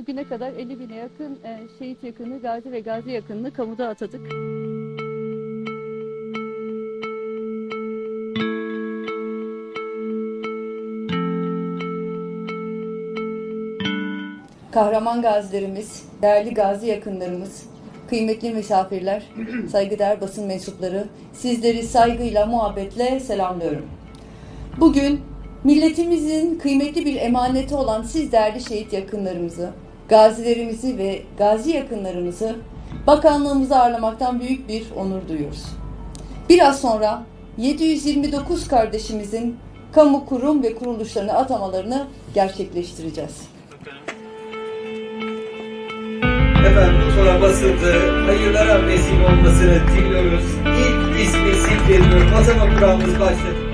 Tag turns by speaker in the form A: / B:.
A: bugüne kadar 50 bine yakın şehit yakını, gazi ve gazi yakınını kamuda atadık.
B: Kahraman gazilerimiz, değerli gazi yakınlarımız, kıymetli misafirler, saygıdeğer basın mensupları, sizleri saygıyla, muhabbetle selamlıyorum. Bugün milletimizin kıymetli bir emaneti olan siz değerli şehit yakınlarımızı, gazilerimizi ve gazi yakınlarımızı bakanlığımıza ağırlamaktan büyük bir onur duyuyoruz. Biraz sonra 729 kardeşimizin kamu kurum ve kuruluşlarına atamalarını gerçekleştireceğiz.
C: Efendim bu sonra basıldı. Hayırlara vesile olmasını diliyoruz. İlk ismi zikrediyorum. Atama kuralımız başladı.